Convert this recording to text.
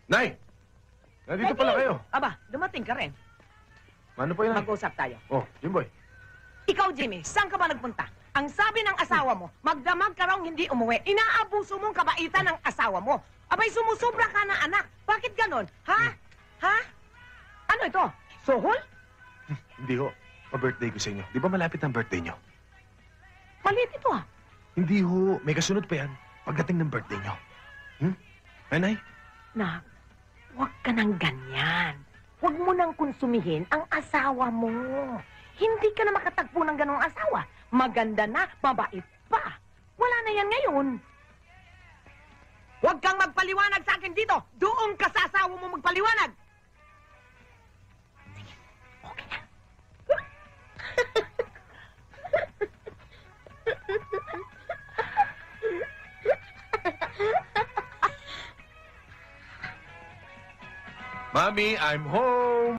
Nay! Nandito pala kayo. Aba, dumating ka rin. Ano po yun? Mag-usap tayo. Oh, Jimboy. Ikaw, Jimmy, saan ka ba nagpunta? Ang sabi ng asawa mo, magdamag ka raw hindi umuwi. Inaabuso mong kabaitan ng asawa mo. Abay, sumusubra ka na anak. Bakit ganon? Ha? Ha? Ano ito? Sohol? Hindi ho. Pa-birthday ko sa inyo. Di ba malapit ang birthday nyo? Malit ito ah. Hindi ho. May kasunod pa yan. Pagdating ng birthday nyo. Nay? Nak, huwag ka nang ganyan. Huwag mo nang konsumihin ang asawa mo. Hindi ka na makatagpo ng ganong asawa. Maganda na, mabait pa. Wala na yan ngayon. Huwag kang magpaliwanag sa akin dito. Doon ka sa asawa mo magpaliwanag. Okay na. Mommy, I'm home!